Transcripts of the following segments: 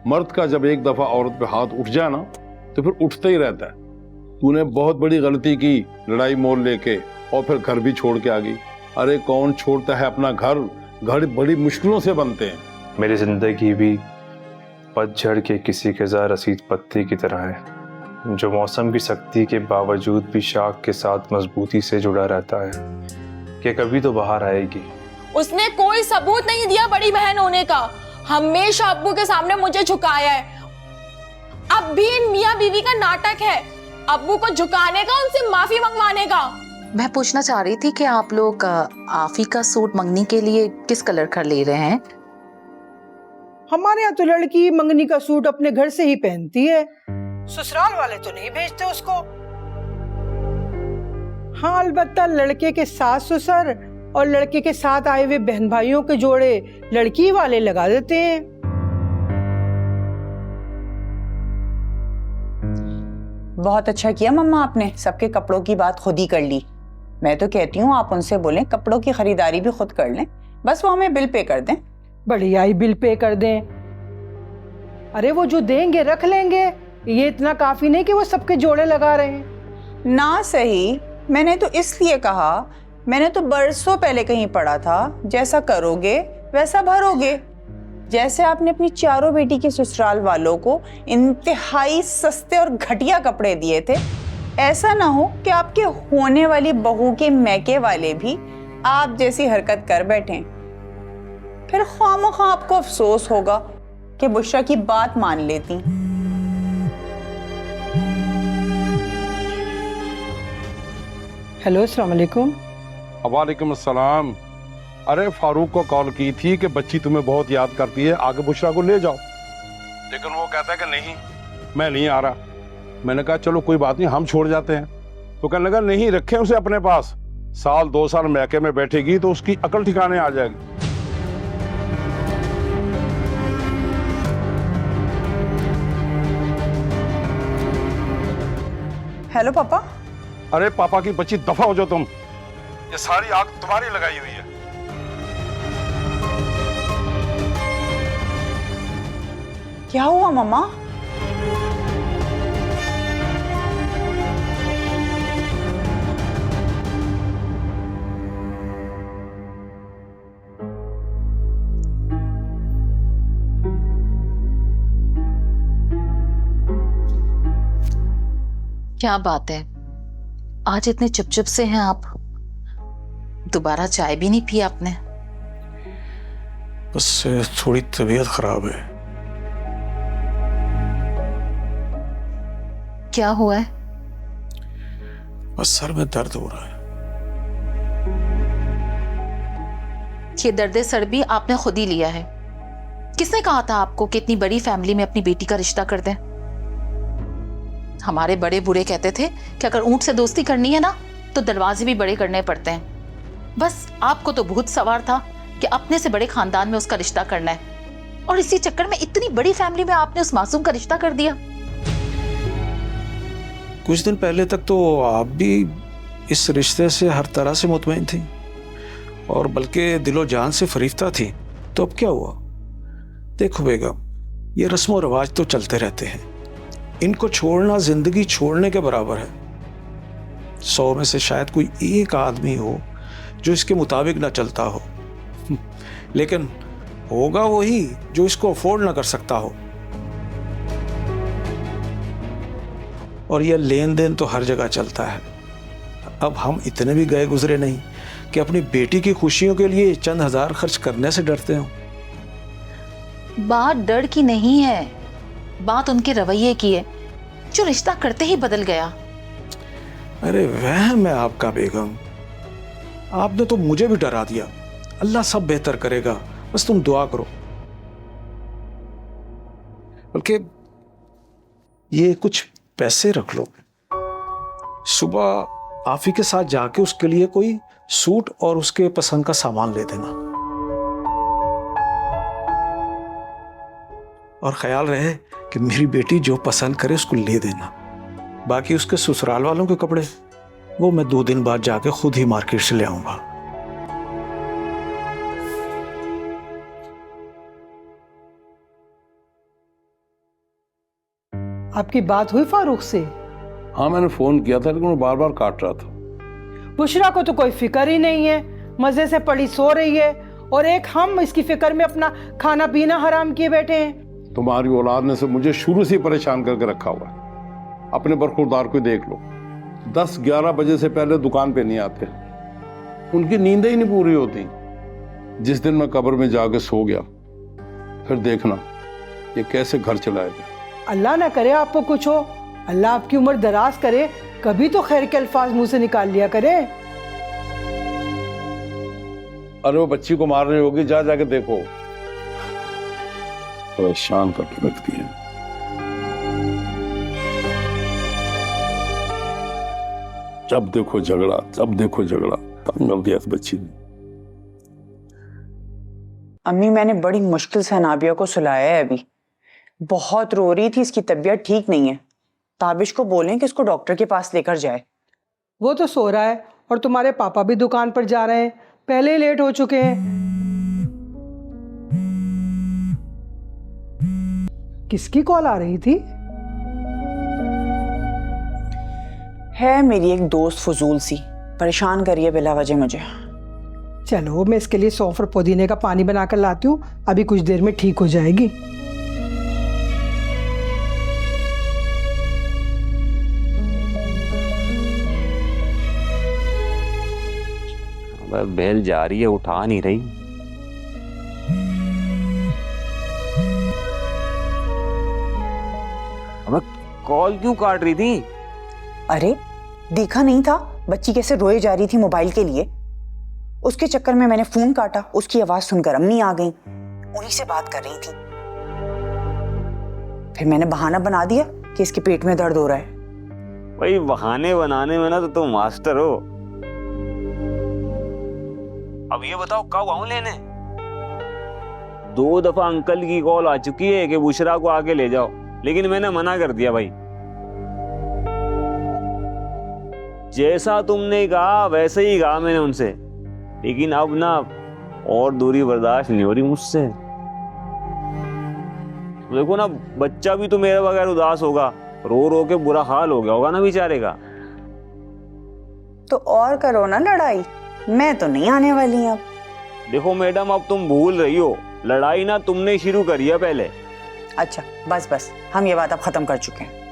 मर्द का जब एक दफा औरत पे हाथ उठ जाए ना तो फिर उठता ही रहता है। तूने बहुत बड़ी गलती की, लड़ाई मोल लेके, और फिर घर भी छोड़ के आ गई। अरे कौन छोड़ता है अपना घर? घर बड़ी मुश्किलों से बनते हैं। मेरी जिंदगी भी पतझड़ के किसी खिज़ा रसीद पत्ती की तरह है, जो मौसम की सख्ती के बावजूद भी शाख के साथ मजबूती से जुड़ा रहता है कि कभी तो बाहर आएगी। उसने कोई सबूत नहीं दिया बड़ी बहन होने का, हमेशा अब्बू के सामने मुझे झुकाया है। अब भी इन मियां बीवी का नाटक है, अब्बू को झुकाने का, उनसे माफी मंगवाने का। मैं पूछना चाह रही थी कि आप लोग आफी का सूट मंगनी के लिए किस कलर का ले रहे हैं? हमारे यहाँ तो लड़की मंगनी का सूट अपने घर से ही पहनती है, ससुराल वाले तो नहीं भेजते उसको। हाँ, अलबत्ता लड़के के सास ससुर और लड़के के साथ आए हुए बहन भाइयों के जोड़े लड़की वाले लगा देते हैं। बहुत अच्छा किया मम्मा, आपने सबके कपड़ों की बात खुद ही कर ली। मैं तो कहती हूँ आप उनसे बोलें कपड़ों की खरीदारी भी खुद कर लें, बस वो हमें बिल पे कर दें। बढ़िया ही बिल पे कर दें। अरे वो जो देंगे रख लेंगे, ये इतना काफी नहीं कि वो सबके जोड़े लगा रहे हैं। ना सही, मैंने तो इसलिए कहा, मैंने तो बरसों पहले कहीं पढ़ा था, जैसा करोगे वैसा भरोगे। जैसे आपने अपनी चारों बेटी के ससुराल वालों को इंतहाई सस्ते और घटिया कपड़े दिए थे, ऐसा ना हो कि आपके होने वाली बहू के मैके वाले भी आप जैसी हरकत कर बैठें। फिर खामखा आपको अफसोस होगा कि बुशरा की बात मान लेती। हेलो, अस्सलाम वालेकुम। वालेकुम अस्सलाम। अरे फारूक को कॉल की थी कि बच्ची तुम्हें बहुत याद करती है, आगे बुशरा को ले जाओ, लेकिन वो कहता है कि नहीं, मैं नहीं आ रहा। मैंने कहा चलो कोई बात नहीं, हम छोड़ जाते हैं। तो कहने लगा नहीं, रखें उसे अपने पास, साल 2 साल मैके में बैठेगी तो उसकी अकल ठिकाने आ जाएगी। हेलो पापा। अरे पापा की बच्ची, दफा हो जाओ तुम, ये सारी आग तुम्हारी लगाई हुई है। क्या हुआ मम्मा? क्या बात है, आज इतने चुप से हैं आप? दोबारा चाय भी नहीं पी आपने? बस थोड़ी तबीयत खराब है। क्या हुआ है? बस सर में दर्द हो रहा है। ये दर्द सर भी आपने खुद ही लिया है। किसने कहा था आपको कि इतनी बड़ी फैमिली में अपनी बेटी का रिश्ता कर दें? हमारे बड़े बूढ़े कहते थे कि अगर ऊंट से दोस्ती करनी है ना तो दरवाजे भी बड़े करने पड़ते हैं। बस आपको तो भूत सवार था कि अपने से बड़े खानदान में उसका रिश्ता करना है, और इसी चक्कर में इतनी बड़ी फैमिली में आपने उस मासूम का रिश्ता कर दिया। कुछ दिन पहले तक तो आप भी इस रिश्ते से हर तरह से मुतमईन थी, और बल्कि दिलो जान से फरीफ्ता थी। तो अब क्या हुआ? देखो बेगम, ये रस्म रिवाज तो चलते रहते हैं, इनको छोड़ना जिंदगी छोड़ने के बराबर है। 100 में से शायद कोई एक आदमी हो जो इसके मुताबिक ना चलता हो, लेकिन होगा वही जो इसको अफोर्ड ना कर सकता हो। और यह लेन देन तो हर जगह चलता है। अब हम इतने भी गए गुजरे नहीं कि अपनी बेटी की खुशियों के लिए चंद हजार खर्च करने से डरते हो। बात डर की नहीं है, बात उनके रवैये की है जो रिश्ता करते ही बदल गया। अरे वहम है आपका बेगम, आपने तो मुझे भी डरा दिया। अल्लाह सब बेहतर करेगा, बस तुम दुआ करो। बल्कि ये कुछ पैसे रख लो, सुबह आफी के साथ जाके उसके लिए कोई सूट और उसके पसंद का सामान ले देना, और ख्याल रहे कि मेरी बेटी जो पसंद करे उसको ले देना। बाकी उसके ससुराल वालों के कपड़े वो मैं 2 दिन बाद जाके खुद ही मार्केट से ले आऊंगा। आपकी बात हुई फारूक से? हाँ मैंने फोन किया था लेकिन वो बार बार काट रहा था। बुशरा को तो कोई फिक्र ही नहीं है, मजे से पड़ी सो रही है, और एक हम इसकी फिक्र में अपना खाना पीना हराम किए बैठे हैं। तुम्हारी औलाद ने से मुझे शुरू से ही परेशान करके रखा हुआ है। अपने बरखुरदार को देख लो, 10-11 बजे से पहले दुकान पे नहीं आते, उनकी नींदें ही नहीं पूरी होती। जिस दिन मैं कब्र में जाके सो गया, फिर देखना ये कैसे घर चलाएगा। अल्लाह ना करे आपको कुछ हो, अल्लाह आपकी उम्र दराज करे, कभी तो खैर के अल्फाज मुंह से निकाल लिया करे। अरे वो बच्ची को मार रही होगी, जाके देखो। परेशान करके रखती है। जब देखो झगड़ा, तंग कर दिया इस बच्ची ने। अम्मी मैंने बड़ी मुश्किल से अनाबिया को सुलाया है, अभी बहुत रो रही थी, इसकी तबीयत ठीक नहीं है। ताबिश को बोलें कि इसको डॉक्टर के पास लेकर जाए। वो तो सो रहा है और तुम्हारे पापा भी दुकान पर जा रहे हैं, पहले ही लेट हो चुके हैं। किसकी कॉल आ रही थी? है मेरी एक दोस्त फजूल सी, परेशान करिए बिला वजह मुझे। चलो मैं इसके लिए सौंफ और पुदीने का पानी बनाकर लाती हूँ, अभी कुछ देर में ठीक हो जाएगी। बेल जा रही है, उठा नहीं रही। अब कॉल क्यों काट रही थी? अरे देखा नहीं था बच्ची कैसे रोए जा रही थी मोबाइल के लिए? उसके चक्कर में मैंने फोन काटा, उसकी आवाज सुनकर अम्मी आ गई, उन्हीं से बात कर रही थी। फिर मैंने बहाना बना दिया कि इसके पेट में दर्द हो रहा है। भाई बहाने बनाने में ना तो तुम मास्टर हो। अब ये बताओ कब आऊं लेने? 2 दफा अंकल की कॉल आ चुकी है कि बुशरा को आके ले जाओ, लेकिन मैंने मना कर दिया। भाई जैसा तुमने कहा वैसे ही कहा मैंने उनसे, लेकिन अब ना और दूरी बर्दाश्त नहीं हो रही मुझसे। देखो ना, बच्चा भी तो मेरे बगैर उदास होगा, रो रो के बुरा हाल हो गया होगा ना बेचारे का। तो और करो ना लड़ाई, मैं तो नहीं आने वाली अब। देखो मैडम, अब तुम भूल रही हो, लड़ाई ना तुमने शुरू करी है पहले। अच्छा बस हम ये बात अब खत्म कर चुके हैं।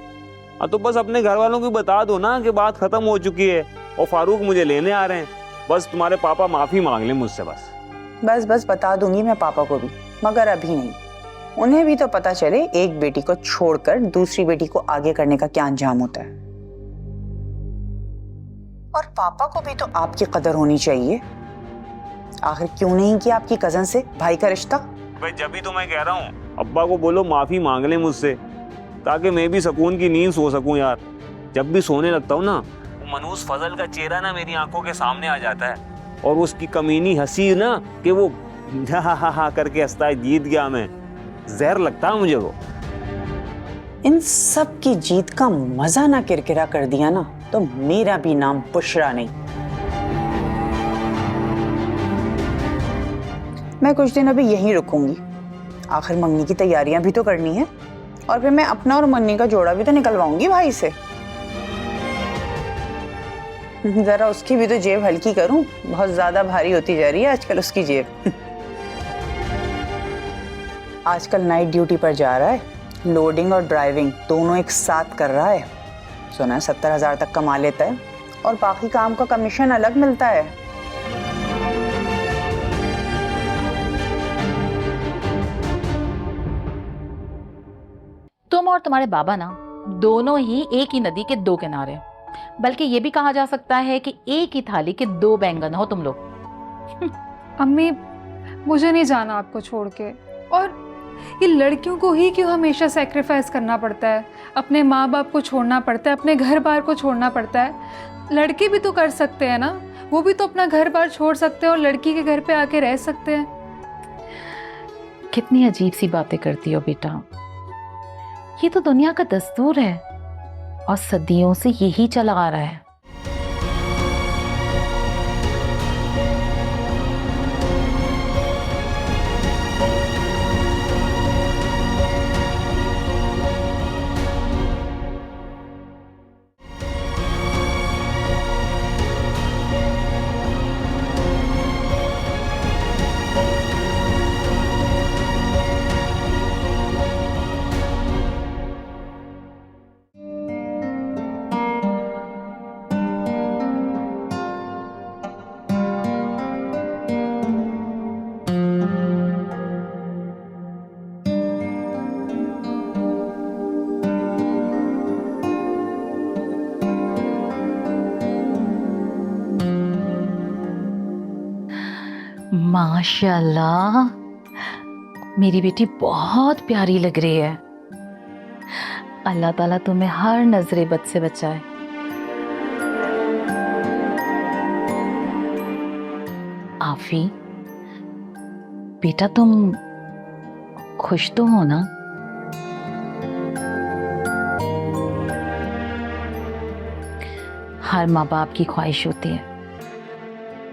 हाँ तो बस अपने घर वालों को बता दो ना कि बात खत्म हो चुकी है और फारूक मुझे लेने आ रहे हैं। बस तुम्हारे पापा माफी मांग लें मुझसे। बस बता दूंगी मैं पापा को भी, मगर अभी नहीं। उन्हें भी तो पता चले एक बेटी को छोड़कर दूसरी बेटी को आगे करने का क्या अंजाम होता है। और पापा को भी तो आपकी कदर होनी चाहिए। आखिर क्यों नहीं किया आपकी कजन से भाई का रिश्ता? भाई जब भी तो मैं कह रहा हूँ अब्बा को बोलो माफी मांग ले मुझसे, ताकि मैं भी सुकून की नींद सो सकूं यार। जब भी सोने लगता हूँ ना, वो मनूस फजल का चेहरा ना मेरी आंखों के सामने आ जाता है, और उसकी कमीनी हंसी ना कि वो हा करके हंसता है, जीत गया मैं, जहर लगता है मुझे वो। इन सब की जीत का मजा ना किरकिरा कर दिया ना, तो मेरा भी नाम बुशरा नहीं। मैं कुछ दिन अभी यहीं रुकूंगी, आखिर मंगनी की तैयारियां भी तो करनी है, और फिर मैं अपना और मन्नी का जोड़ा भी तो निकलवाऊंगी भाई से। जरा उसकी भी तो जेब हल्की करूं, बहुत ज्यादा भारी होती जा रही है आजकल उसकी जेब। आजकल नाइट ड्यूटी पर जा रहा है, लोडिंग और ड्राइविंग दोनों एक साथ कर रहा है। सुना 70,000 तक कमा लेता है, और बाकी काम का कमीशन अलग मिलता है। तुम और तुम्हारे बाबा ना दोनों ही एक ही नदी के 2 किनारे, बल्कि ये भी कहा जा सकता है कि एक ही थाली के 2 बैंगन हो तुम लोग। अम्मी मुझे नहीं जाना आपको छोड़ के, और ये लड़कियों को ही क्यों हमेशा सेक्रीफाइस करना पड़ता है, अपने माँ बाप को छोड़ना पड़ता है, अपने घर बार को छोड़ना पड़ता है। लड़के भी तो कर सकते हैं ना, वो भी तो अपना घर बार छोड़ सकते हैं और लड़की के घर पे आके रह सकते हैं। कितनी अजीब सी बातें करती हो बेटा, ये तो दुनिया का दस्तूर है और सदियों से यही चला आ रहा है। माशाल्लाह, मेरी बेटी बहुत प्यारी लग रही है। अल्लाह ताला तुम्हें हर नजरे बद से बचाए। आफी, बेटा तुम खुश तो हो ना? हर माँ बाप की ख्वाहिश होती है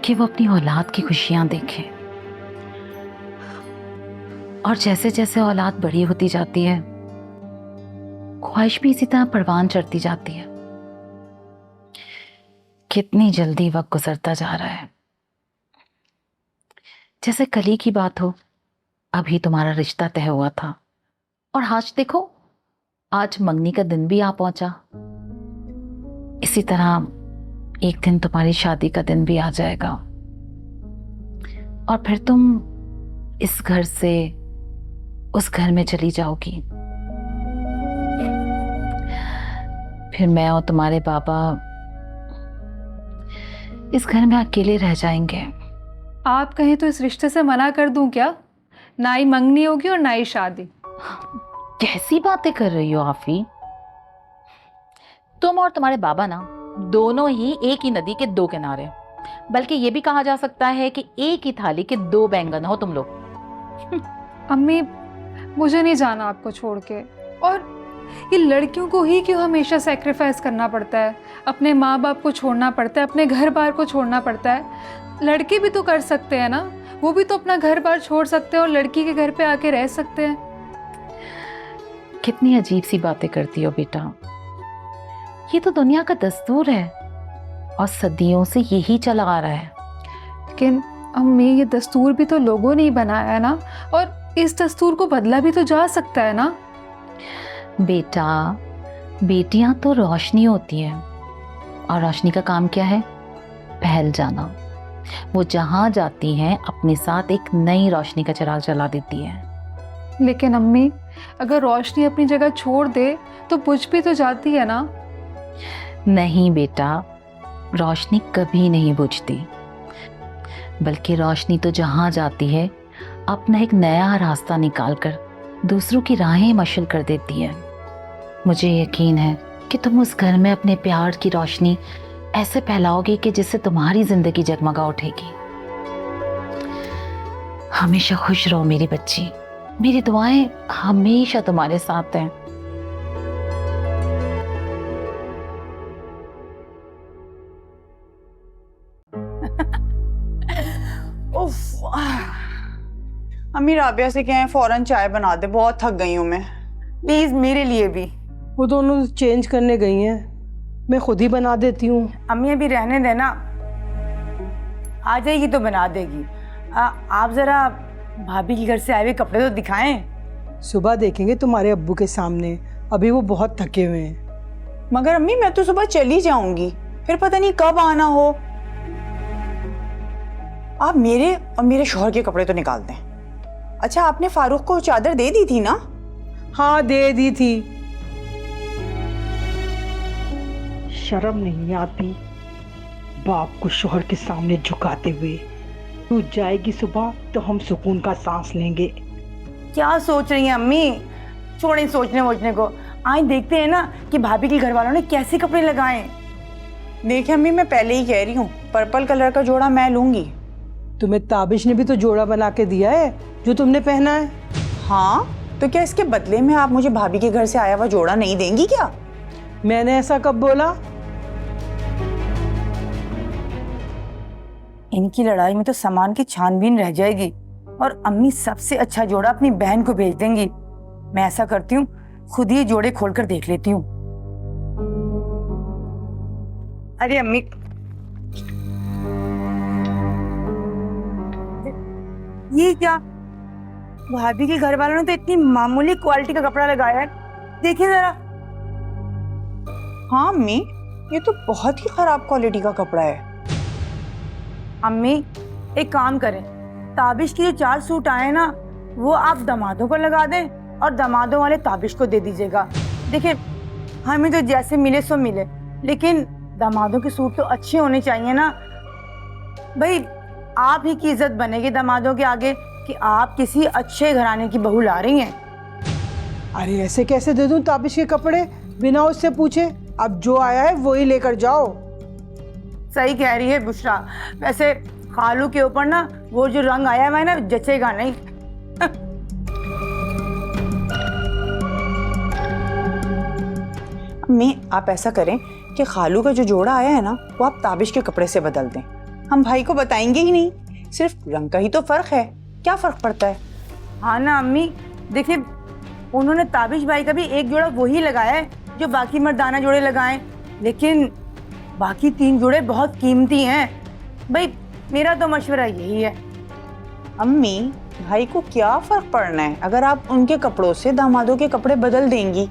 कि वो अपनी औलाद की खुशियां देखें, और जैसे जैसे औलाद बड़ी होती जाती है ख्वाहिश भी इसी तरह परवान चढ़ती जाती है। कितनी जल्दी वक्त गुजरता जा रहा है। जैसे कल ही की बात हो, अभी तुम्हारा रिश्ता तय हुआ था और आज देखो, आज मंगनी का दिन भी आ पहुंचा। इसी तरह एक दिन तुम्हारी शादी का दिन भी आ जाएगा और फिर तुम इस घर से उस घर में चली जाओगी। फिर मैं और तुम्हारे बाबा इस घर में अकेले रह जाएंगे। आप कहें तो इस रिश्ते से मना कर दूं क्या? ना ही मंगनी होगी और ना ही शादी। कैसी बातें कर रही हो आफी? तुम और तुम्हारे बाबा ना दोनों ही एक ही नदी के दो किनारे, बल्कि ये भी कहा जा सकता है कि एक ही थाली के दो बैंगन हो तुम लोग। अम्मी, मुझे नहीं जाना आपको छोड़ के। और ये लड़कियों को ही क्यों हमेशा सेक्रीफाइस करना पड़ता है? अपने माँ बाप को छोड़ना पड़ता है, अपने घर बार को छोड़ना पड़ता है। लड़के भी तो कर सकते हैं ना, वो भी तो अपना घर बार छोड़ सकते हैं और लड़की के घर पे आके रह सकते हैं। कितनी अजीब सी बातें करती हो बेटा। ये तो दुनिया का दस्तूर है और सदियों से यही चला आ रहा है। लेकिन अम्मी, ये दस्तूर भी तो लोगों ने ही बनाया है ना, और इस दस्तूर को बदला भी तो जा सकता है ना। बेटा, बेटियां तो रोशनी होती हैं और रोशनी का काम क्या है? फैल जाना। वो जहां जाती हैं अपने साथ एक नई रोशनी का चिराग जला देती है। लेकिन अम्मी, अगर रोशनी अपनी जगह छोड़ दे तो बुझ भी तो जाती है ना। नहीं बेटा, रोशनी कभी नहीं बुझती, बल्कि रोशनी तो जहां जाती है अपना एक नया रास्ता निकालकर दूसरों की राहें मशल कर देती है। मुझे यकीन है कि तुम उस घर में अपने प्यार की रोशनी ऐसे फैलाओगे कि जिससे तुम्हारी जिंदगी जगमगा उठेगी। हमेशा खुश रहो मेरी बच्ची, मेरी दुआएं हमेशा तुम्हारे साथ हैं। उफ, अम्मी राबिया से कहें फौरन चाय बना दे, बहुत थक गई हूँ मैं। प्लीज मेरे लिए भी। वो दोनों चेंज करने गई हैं, मैं खुद ही बना देती हूँ। अम्मी अभी रहने देना, आ जाएगी तो बना देगी। आप जरा भाभी के घर से आए हुए कपड़े तो दिखाएं। सुबह देखेंगे तुम्हारे अब्बू के सामने, अभी वो बहुत थके हुए हैं। मगर अम्मी, मैं तो सुबह चली जाऊंगी, फिर पता नहीं कब आना हो। आप मेरे और मेरे शौहर के कपड़े तो निकाल दें। अच्छा, आपने फारूक को चादर दे दी थी ना? हाँ, दे दी थी। शर्म नहीं आती बाप को शौहर के सामने झुकाते हुए। तू जाएगी सुबह तो हम सुकून का सांस लेंगे। क्या सोच रही हैं अम्मी? छोड़ें सोचने वोचने को, आज देखते हैं ना कि भाभी के घर वालों ने कैसे कपड़े लगाए। देखिए अम्मी, मैं पहले ही कह रही हूँ, पर्पल कलर का जोड़ा मैं लूंगी। तुम्हें ताबिश ने भी तो जोड़ा बना के दिया है जो तुमने पहना है। हाँ, तो क्या इसके बदले में आप मुझे भाभी के घर से आया हुआ जोड़ा नहीं देंगी क्या? मैंने ऐसा कब बोला? इनकी लड़ाई में तो सामान की छानबीन रह जाएगी और अम्मी सबसे अच्छा जोड़ा अपनी बहन को भेज देंगी। मैं ऐसा करती हूँ, खुद ही जोड़े खोलकर देख लेती हूँ। अरे अम्मी, ये क्या? भाभी के घर वालों ने तो इतनी मामूली क्वालिटी का कपड़ा लगाया है, देखिए जरा। हाँ अम्मी, ये तो बहुत ही खराब क्वालिटी का कपड़ा है। अम्मी एक काम करें, ताबिश के जो 4 सूट आए ना, वो आप दामादों को लगा दें और दामादों वाले ताबिश को दे दीजिएगा। देखिए, हमें तो जैसे मिले सो मिले, लेकिन दामादों के सूट तो अच्छे होने चाहिए ना भाई। आप ही की इज्जत बनेगी दामादों के आगे कि आप किसी अच्छे घराने की बहू ला रही हैं। अरे ऐसे कैसे दे दूं ताबिश के कपड़े बिना उससे पूछे? अब जो आया है वही लेकर जाओ। सही कह रही है बुशरा। वैसे खालू के ऊपर ना वो जो रंग आया है ना जचेगा नहीं। अम्मी आप ऐसा करें कि खालू का जो जोड़ा आया है ना वो आप ताबिश के कपड़े से बदल दें। हम भाई को बताएंगे ही नहीं, सिर्फ रंग का ही तो फर्क है, क्या फर्क पड़ता है? हाँ ना अम्मी, देखिए उन्होंने ताबिश भाई का भी एक जोड़ा वही लगाया है जो बाकी मर्दाना जोड़े लगाए, लेकिन बाकी 3 जोड़े बहुत कीमती हैं। भाई मेरा तो मशवरा यही है। अम्मी भाई को क्या फर्क पड़ना है अगर आप उनके कपड़ों से दामादों के कपड़े बदल देंगी?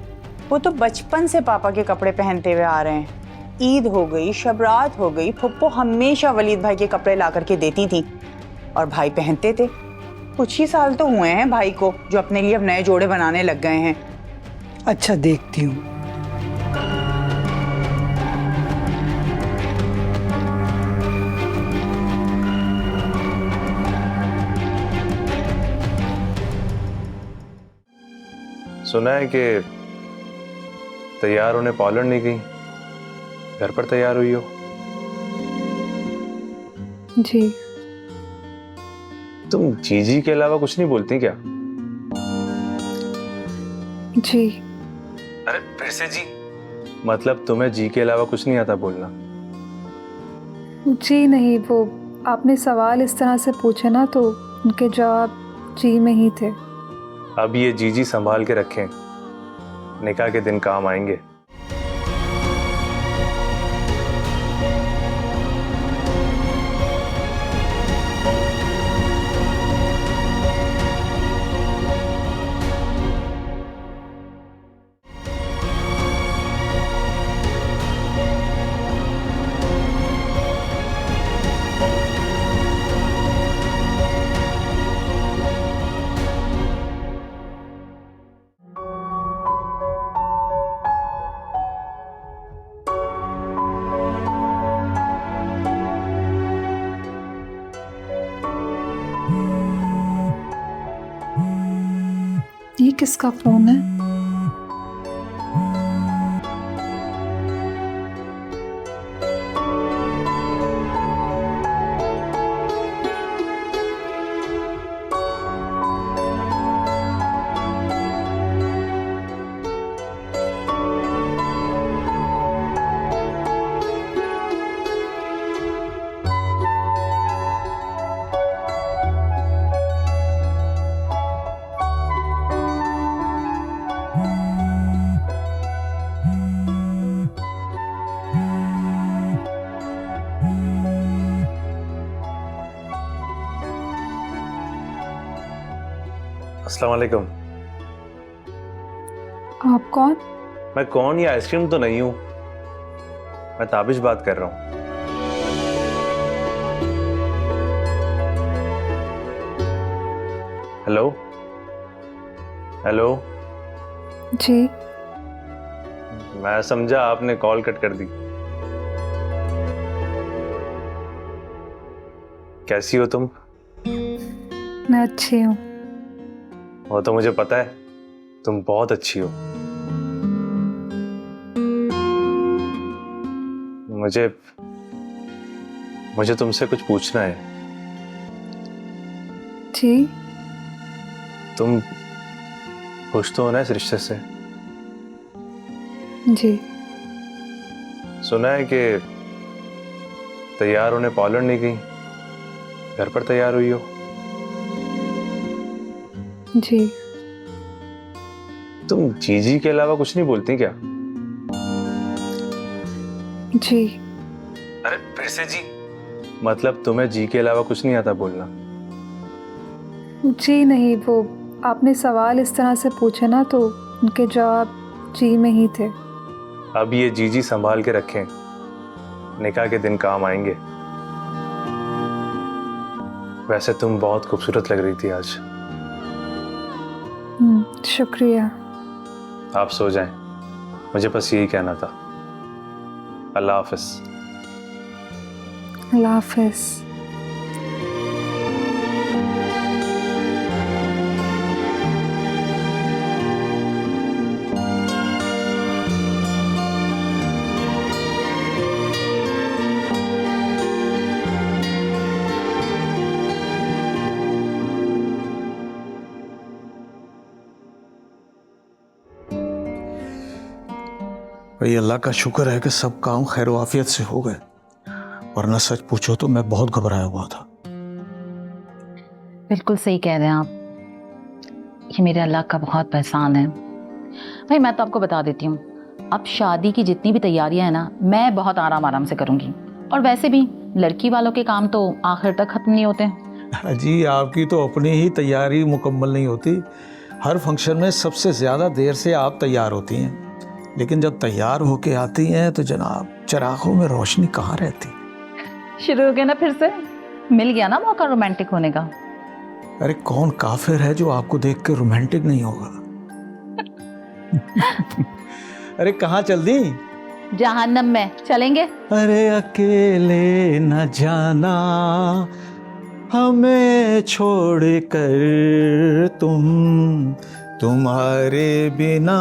वो तो बचपन से पापा के कपड़े पहनते हुए आ रहे हैं। ईद हो गई, शबरात हो गई, फुप्पो हमेशा वलीद भाई के कपड़े ला करके देती थी और भाई पहनते थे। कुछ ही साल तो हुए हैं भाई को जो अपने लिए अब नए जोड़े बनाने लग गए हैं। अच्छा देखती हूँ। सुना है कि तैयार होने पार्लर नहीं गई, घर पर तैयार हुई हो। जी। तुम जीजी के अलावा कुछ नहीं बोलती क्या? जी। अरे फिर से जी? मतलब तुम्हें जी के अलावा कुछ नहीं आता बोलना? जी नहीं, वो आपने सवाल इस तरह से पूछे ना तो उनके जवाब जी में ही थे। अब ये जीजी संभाल के रखें, निकाह के दिन काम आएंगे। ये किसका फोन है? अस्सलाम वालेकुम। आप कौन? मैं कौन? ये आइसक्रीम तो नहीं हूं, मैं ताबिश बात कर रहा हूं। Hello hello. जी। मैं समझा आपने कॉल कट कर दी। कैसी हो तुम? मैं अच्छी हूँ। वो तो मुझे पता है, तुम बहुत अच्छी हो। मुझे तुमसे कुछ पूछना है। जी। तुम खुश तो हो ना इस रिश्ते से? जी। सुना है कि तैयार होने पार्लर नहीं गई, घर पर तैयार हुई हो। जी। तुम जीजी के अलावा कुछ नहीं बोलती क्या? जी। अरे फिर से जी? मतलब तुम्हें जी के अलावा कुछ नहीं आता बोलना? जी नहीं, वो आपने सवाल इस तरह से पूछे ना तो उनके जवाब जी में ही थे। अब ये जीजी संभाल के रखें, निकाह के दिन काम आएंगे। वैसे तुम बहुत खूबसूरत लग रही थी आज। शुक्रिया। आप सो जाएं, मुझे बस यही कहना था। अल्लाह हाफिज। अल्लाह हाफिज। भाई अल्लाह का शुक्र है कि सब काम खैर आफियत से हो गए, वरना सच पूछो तो मैं बहुत घबराया हुआ था। बिल्कुल सही कह रहे हैं आप, ये मेरे अल्लाह का बहुत एहसान है। भाई मैं तो आपको बता देती हूँ, अब शादी की जितनी भी तैयारियां हैं ना, मैं बहुत आराम आराम से करूँगी। और वैसे भी लड़की वालों के काम तो आखिर तक ख़त्म नहीं होते। जी आपकी तो अपनी ही तैयारी मुकम्मल नहीं होती। हर फंक्शन में सबसे ज़्यादा देर से आप तैयार होती हैं, लेकिन जब तैयार होके आती हैं तो जनाब चिरागों में रोशनी कहाँ रहती। शुरू हो गया ना फिर से, मिल गया ना मौका रोमांटिक होने का। अरे कौन काफिर है जो आपको देख के रोमांटिक नहीं होगा। अरे कहाँ चल दी? जहन्नम में चलेंगे। अरे अकेले न जाना हमें छोड़ कर तुम, तुम्हारे बिना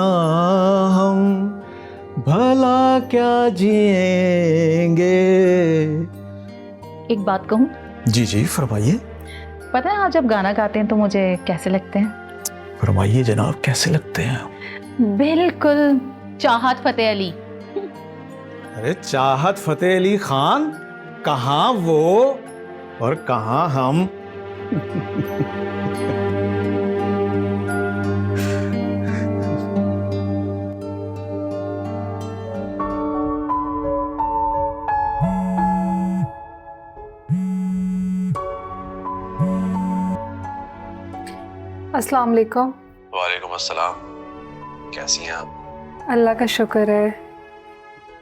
हम भला क्या जिएंगे। एक बात कहूँ? जी जी फरमाइए। पता है आप जब गाना गाते हैं तो मुझे कैसे लगते हैं? फरमाइए जनाब, कैसे लगते हैं? बिल्कुल चाहत फतेह अली। अरे चाहत फतेह अली खान, कहाँ वो और कहाँ हम। अस्सलाम वालेकुम। वालेकुम अस्सलाम। कैसी हैं आप? अल्लाह का शुक्र है।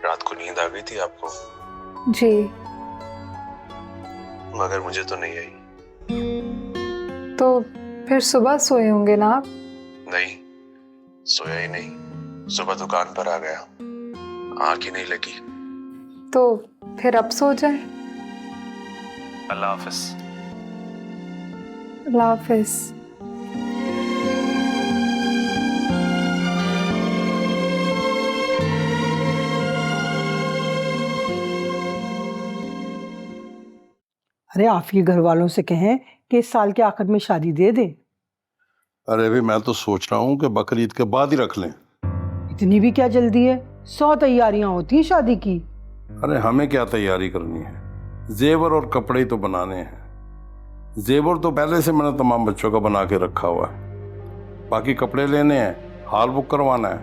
रात को नींद आ गई थी आपको? जी। मगर मुझे तो नहीं आई। तो फिर सुबह सोए होंगे ना आप? नहीं, सोया ही नहीं। सुबह दुकान पर आ गया, आँख ही नहीं लगी। तो फिर अब सो जाए। अल्लाह हाफिज। अल्लाह हाफिज। अरे आपके घर वालों से कहें कि इस साल के आखिर में शादी दे दें। अरे भी मैं तो सोच रहा हूँ कि बकरीद के बाद ही रख लें। इतनी भी क्या जल्दी है? 100 तैयारियां होती हैं शादी की। अरे हमें क्या तैयारी करनी है, जेवर और कपड़े ही तो बनाने हैं। जेवर तो पहले से मैंने तमाम बच्चों का बना के रखा हुआ है, बाकी कपड़े लेने हैं, हॉल बुक करवाना है,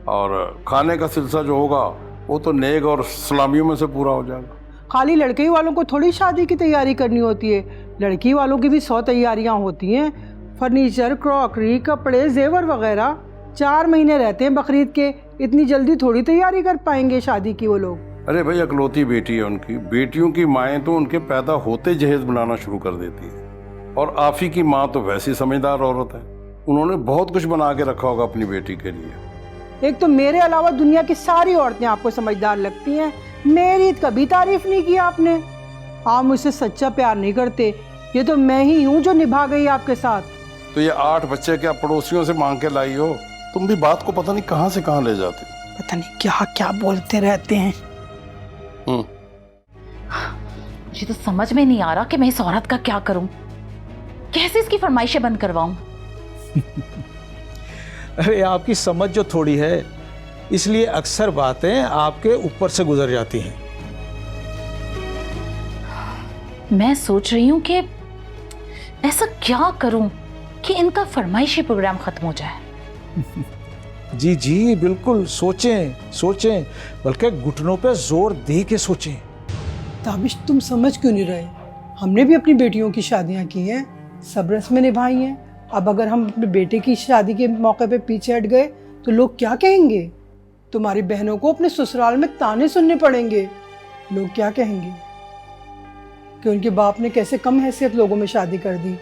और खाने का सिलसिला जो होगा वो तो नेक और सलामियों में से पूरा हो जाएगा। खाली लड़के वालों को थोड़ी शादी की तैयारी करनी होती है, लड़की वालों की भी 100 तैयारियां होती हैं। फर्नीचर, क्रॉकरी, कपड़े, जेवर वगैरह। 4 महीने रहते हैं बकरीद के, इतनी जल्दी थोड़ी तैयारी कर पाएंगे शादी की वो लोग। अरे भाई अकलौती बेटी है उनकी, बेटियों की माएँ तो उनके पैदा होते जहेज बनाना शुरू कर देती है। और आफी की माँ तो वैसी समझदार औरत है, उन्होंने बहुत कुछ बना के रखा होगा अपनी बेटी के लिए। एक तो मेरे अलावा दुनिया की सारी औरतें आपको समझदार लगती हैं, मेरी कभी तारीफ नहीं की आपने। आप मुझसे सच्चा प्यार नहीं करते, ये तो मैं ही हूँ जो निभा गई आपके साथ। तो ये 8 बच्चे क्या पड़ोसियों से मांग के लाई हो? तुम भी बात को पता नहीं कहाँ से कहाँ ले जाते हो। पता नहीं क्या क्या बोलते रहते हैं। मुझे तो समझ में नहीं आ रहा कि मैं इस औरत का क्या करूं, कैसे इसकी फरमाइशें बंद करवाऊं। अरे आपकी समझ जो थोड़ी है, इसलिए अक्सर बातें आपके ऊपर से गुजर जाती हैं। मैं सोच रही हूं कि ऐसा क्या करूं कि इनका फरमाइशी प्रोग्राम खत्म हो जाए। जी जी बिल्कुल, सोचें सोचें, बल्कि घुटनों पे जोर दे के सोचें। ताबिश तुम समझ क्यों नहीं रहे? हमने भी अपनी बेटियों की शादियां की हैं, सब रस्में निभाई हैं। अब अगर हम अपने बेटे की शादी के मौके पे पीछे हट गए तो लोग क्या कहेंगे? तुम्हारी बहनों को अपने ससुराल में ताने सुनने पड़ेंगे। लोग क्या कहेंगे कि उनके बाप ने कैसे कम हैसियत लोगों में शादी कर दी।